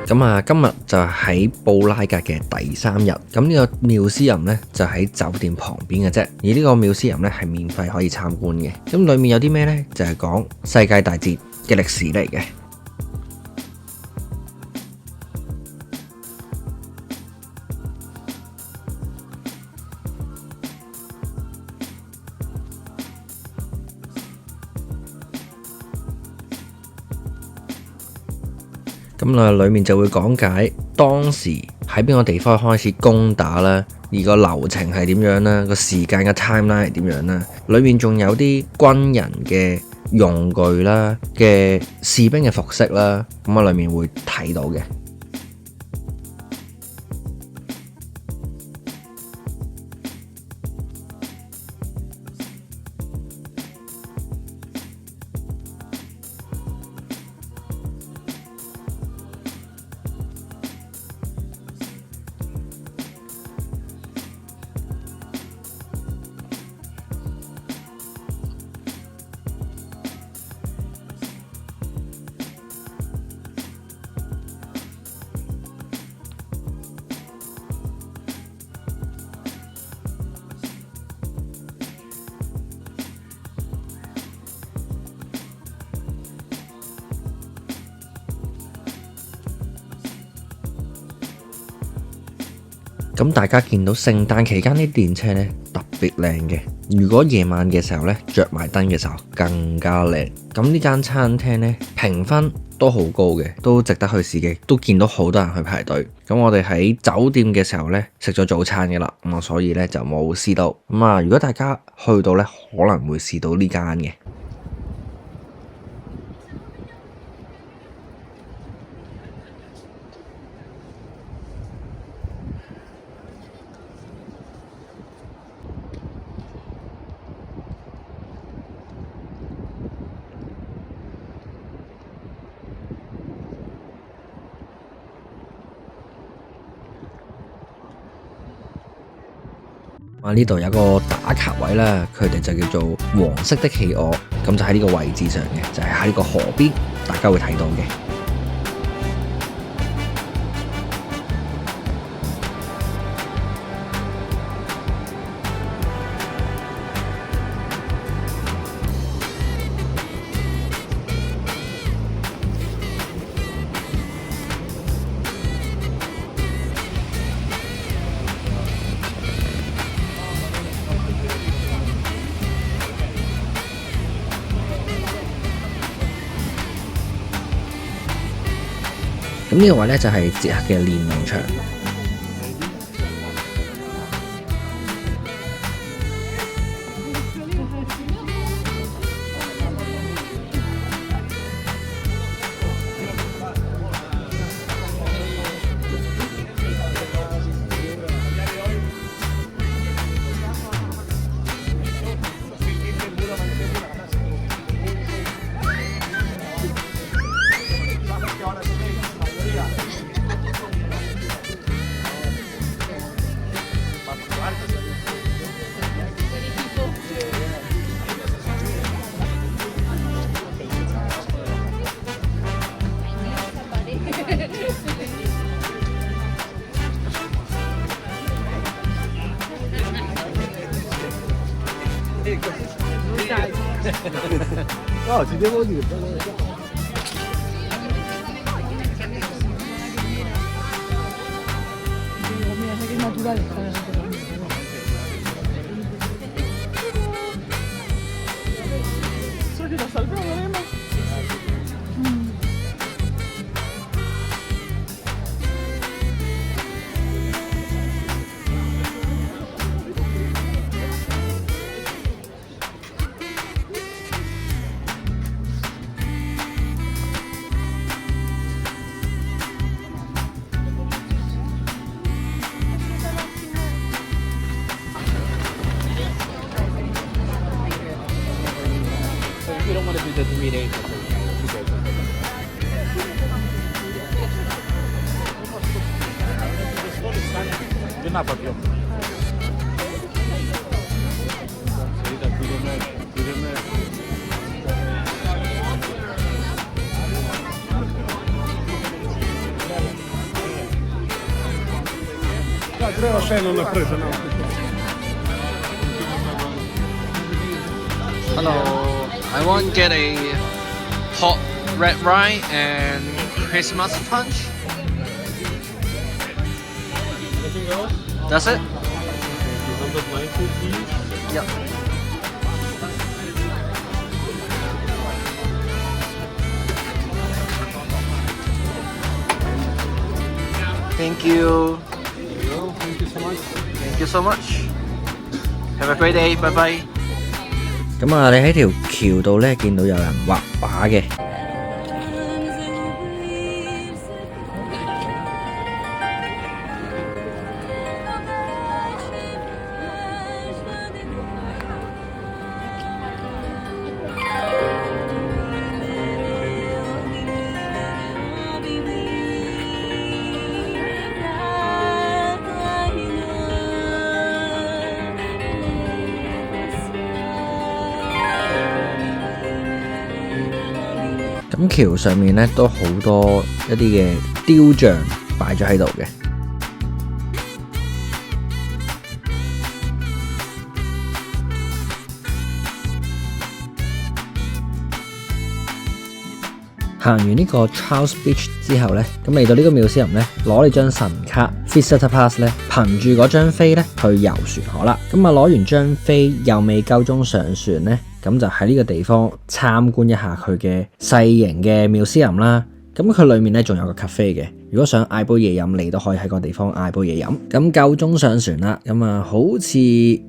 咁啊，今日就喺布拉格嘅第3日。咁呢個繆斯林呢，就喺酒店旁邊嘅啫。而呢個繆斯林呢，係免費可以參觀嘅。咁裡面有啲咩呢？就係講世界大戰嘅歷史嚟嘅。咁裡面就會講解當時喺邊個地方開始攻打啦，而個流程係點樣啦，個時間嘅 timeline 係點樣啦。裡面仲有啲軍人嘅用具啦，嘅士兵嘅服飾啦，咁啊裡面會睇到嘅。咁大家見到聖誕期間啲電車呢，特別靚嘅，如果夜晚嘅時候呢，着埋燈嘅時候更加靚。咁呢間餐廳呢，評分都好高嘅，都值得去試嘅，都見到好多人去排隊。咁我哋喺酒店嘅時候呢，食咗早餐嘅啦，咁啊所以呢，就冇試到。咁啊如果大家去到呢，可能會試到呢間嘅。呢度有個打卡位啦，佢哋就叫做黃色的企鵝，咁就喺呢個位置上嘅，就係喺呢個河邊，大家會睇到嘅。咁呢個位呢，就係捷克嘅練農場。啊，今天我就3 non l'ho preso, no. Hello, I want get a hot red wine and Christmas punch. Anything else? That's it? Number 90, please. Yep. Thank you. Thank you so much. Thank you so much. Have a great day. Bye bye. 咁啊，你喺條橋度呢，見到有人畫畫嘅。咁橋上面咧都好多一啲嘅雕像擺咗喺度嘅。行完呢個 Charles Beach 之後呢，咁嚟到呢個Museum呢，攞你張神卡 Visitor Pass 呢，憑住嗰張飛呢去遊船河啦。咁啊攞完張飛又未夠鐘上船呢，咁就喺呢個地方參觀一下佢嘅細型嘅Museum啦。咁佢裏面呢仲有個 cafe 嘅，如果想嗌杯嘢飲，你都可以喺個地方嗌杯嘢飲。咁夠鐘上船啦，咁啊好似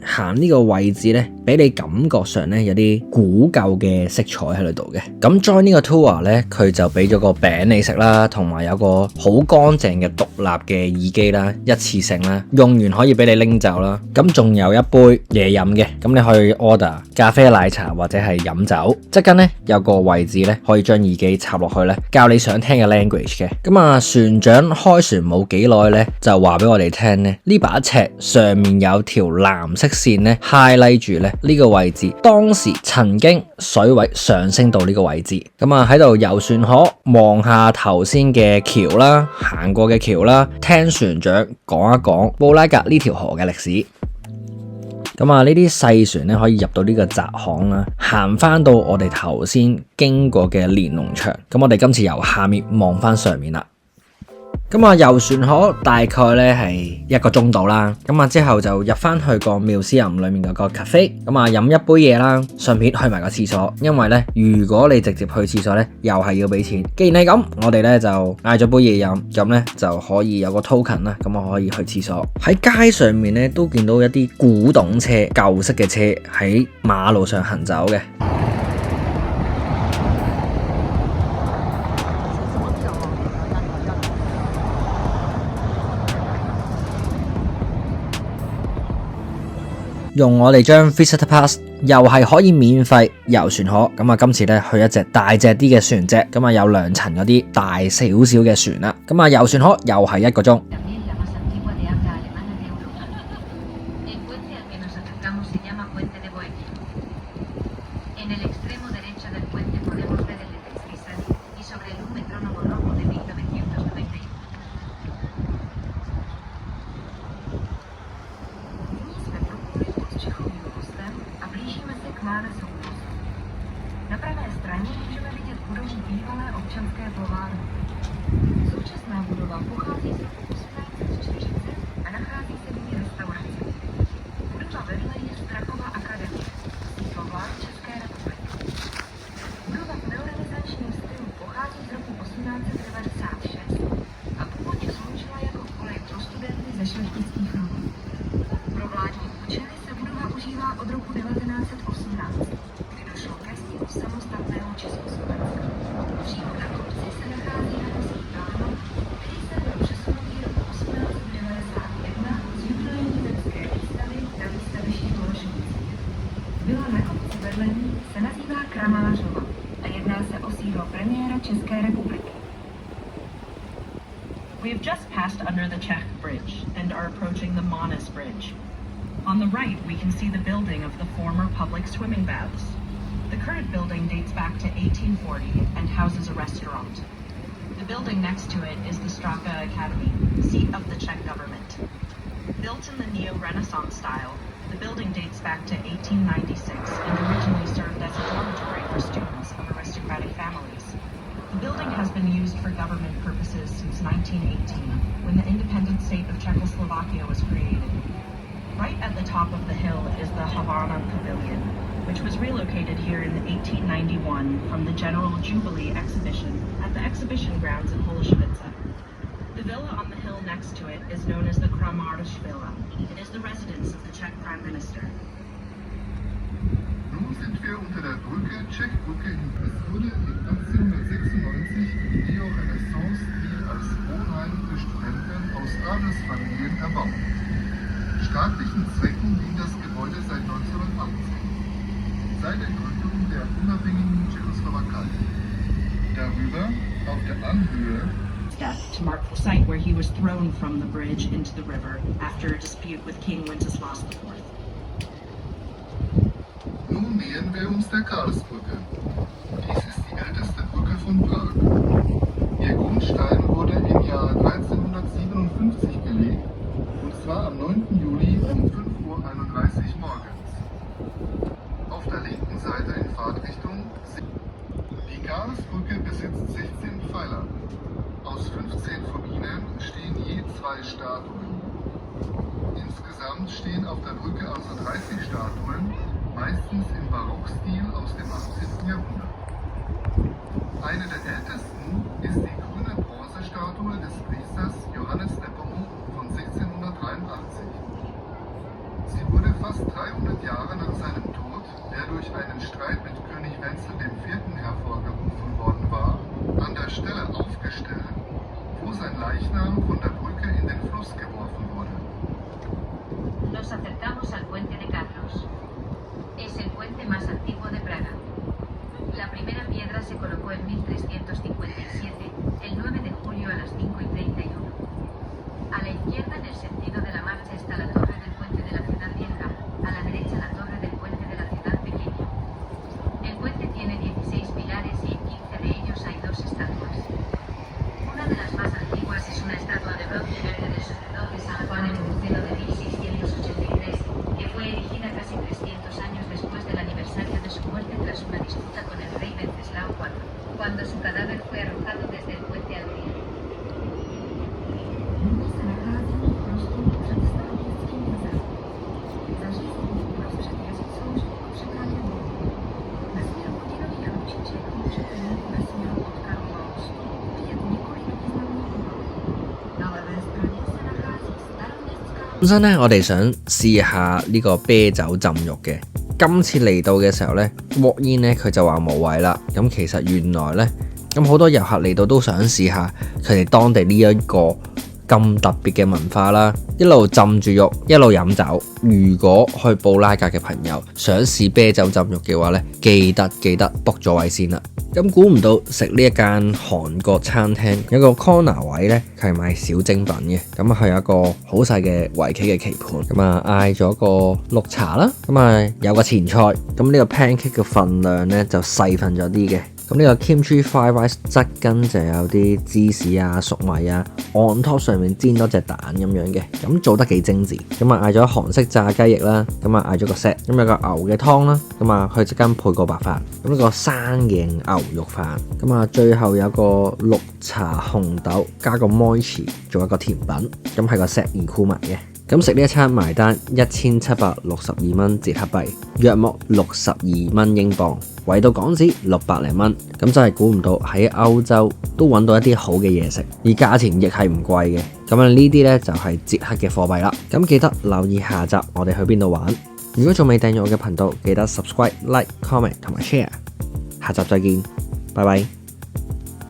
行呢個位置呢，俾你感覺上呢有啲古舊嘅色彩喺裏度嘅。咁 join 呢個 tour 呢，佢就俾咗個餅你食啦，同埋有個好乾淨嘅獨立嘅耳機啦，一次性啦，用完可以俾你拎走啦。咁仲有一杯嘢飲嘅，咁你可以 order 咖啡奶茶或者係飲酒。側跟呢，有個位置呢，可以將耳機插落去呢，教你想聽嘅 language 嘅。咁啊船長開船冇幾耐呢，就話俾我哋聽呢，呢把尺上面有條藍色線呢 highlight 住呢個位置，當時曾經水位上升到呢個位置。咁啊喺度遊船河，望下頭先嘅橋啦，行過嘅橋啦，聽船長講一講布拉格呢條河嘅歷史。咁啊呢啲細船咧可以入到呢個窄巷啦，行翻到我哋頭先經過嘅連儂牆。咁我哋今次由下面望翻上面啦。咁啊遊船河大概咧係1個鐘度啦，咁啊之後就入翻去個 Museum 裏面嗰個 cafe， 咁啊飲一杯嘢啦，順便去埋個廁所，因為咧如果你直接去廁所咧又係要俾錢。既然係咁，我哋咧就嗌咗杯嘢飲，咁咧就可以有個 token 啦，咁我可以去廁所。喺街上面咧都見到一啲古董車、舊式嘅車喺馬路上行走嘅。用我哋張 Visitor Pass 又係可以免費遊船河，咁啊今次咧去一隻大隻啲嘅船隻，咁啊有2層嗰啲大少少嘅船啦，咁啊遊船河又係1個鐘。Na pravé straně můžeme vidět budovu bývalé občanské továrny. Současná budova pochází z roku 1840 a nachází se v ní restaurace. Budova vedle je Strakova akademie, sídlo vlády České republiky. Budova v neorenesančním stylu pochází z roku 1896 a původně sloužila jako kolej pro studenty ze šlechtických rodů. Pro vládní účely se budova užívá od roku 1918. Samostatného Československa. Přímo na kopci se nachází náměstí Pánov, který se byl přesunutý roku 1891 z jubilejní zemské výstavy na výstavišti Holešovice. Byla na kopci vedle ní se nazývá Kramářova a jedná se o sídlo premiéra České republiky. We have just passed under the Czech Bridge and are approaching the Monas Bridge. On the right, we can see the building of the former public swimming baths. The current building dates back to 1840 and houses a restaurant. The building next to it is the Straka Academy, seat of the Czech government. Built in the Neo-Renaissance style, the building dates back to 1896 and originally served as a dormitory for students of aristocratic families. The building has been used for government purposes since 1918, when the independent state of Czechoslovakia was created. Right at the top of the hill is the Havana Pavilion, which was relocated here in 1891 from the General Jubilee exhibition at the exhibition grounds in Holešovice. The villa on the hill next to it is known as the Kramarisch Villa. It is the residence of the Czech Prime Minister. Nun sind wir unter der Brücke, Czech-Brücke. Es wurde in 1896 im Neo-Renaissance-Stil als Wohnheim für Studenten aus Adelsfamilien erbaut. Staatlichen Zwecken dient das Gebäude seit 1980, seit der Gründung der unabhängigen Tschechoslowakei. Darüber, auf der Anhöhe, Death to mark the site where he was thrown from the bridge into the river after a dispute with King Wenceslaus IV. nun nähern wir uns der Karlsbrücke. Dies ist die älteste Brücke von Prag. Ihr Grundstein wurde im Jahr 1357 gelegt, und zwar am 9. Juli um 5:31 Uhr morgens. Auf der linken Seite in Fahrtrichtung die Karlsbrücke besitzt 16 Pfeiler. Aus 15 von ihnen stehen je 2 Statuen. Insgesamt stehen auf der Brücke also 30 Statuen, meistens im Barockstil aus dem 18. Jahrhundert. Eine der ältesten ist die grüne Bronzestatue des Priesters Johannes Nepomuk von 1683. Sie wurde fast 300 Jahre nach seinem Tod, der durch einen Streit mit König Wenzel IV. Hervorgerufen worden war, an der Stelle aufgestellt, wo sein Leichnam von der Brücke in den Fluss geworfen wurde. Nos acercamos al puente de Carlos. Es el puente más antiguo de Praga. La primera piedra se colocó en 1357, el 9 de julio a las 5:31. A la izquierda, en el sentido de la marcha, está la torre del puente de la ciudad vieja, a la derecha la torre del puente de la ciudad pequeña. El puente tiene 16 pilares y en 15 de ellos hay 2 estatuas. Una de las más antiguas es una estatua de bronce verde del sacerdote San Juan en Bucero de 1683, que fue erigida casi 300 años después del aniversario de su muerte tras una disputa con el rey Wenceslao IV, cuando su cadáver fue arrojado desde el puente al río. Nyní se nacházíme prostům před staroměstským jezerem. Zařízení uprostřed jezu slouží jako překlánění. Ve směru hodinových ručiček můžete mít ve směru od Karlova mostu vidět několik významných budov. Na levé straně se nachází staroměstská. 本身咧，我哋想試下呢個啤酒浸浴嘅。今次嚟到嘅時候呢 walk in 咧佢就話冇位啦。咁其實原來呢，咁好多遊客嚟到都想試下佢哋當地呢一個咁特別嘅文化啦，一路浸住浴，一路飲酒。如果去布拉格嘅朋友想試啤酒浸浴嘅話呢，記得 book 咗位先啦。咁估唔到食呢一間韓國餐廳有個 corner 位呢，佢係賣小精品嘅。咁佢有一個好細嘅圍棋嘅棋盤，咁啊嗌咗個綠茶啦，咁啊有個前菜，咁呢個 pancake 嘅份量呢，就細份咗啲嘅。咁呢個 kimchi fried rice 側根就有啲芝士啊、粟米啊 ，on top 上面煎多隻蛋咁樣嘅，咁做得幾精緻。咁啊嗌咗韓式炸雞翼啦，咁啊嗌咗個 set， 咁有個牛嘅湯啦，咁啊佢側根配個白飯，咁呢個生嘅牛肉飯，咁啊最後有個綠茶紅豆加個 mochi 做一個甜品，咁係個 set 2箍埋嘅。咁食呢一餐埋單1762蚊折合幣，約莫62蚊英鎊，圍到港紙600零蚊。咁真係估唔到喺歐洲都揾到一啲好嘅嘢食，而價錢亦係唔貴嘅。咁啊呢啲呢就係捷克嘅貨幣啦。咁記得留意下集我哋去邊度玩。如果仲未訂閱我嘅頻道，記得 subscribe、like、comment 同埋 share。下集再見，拜拜。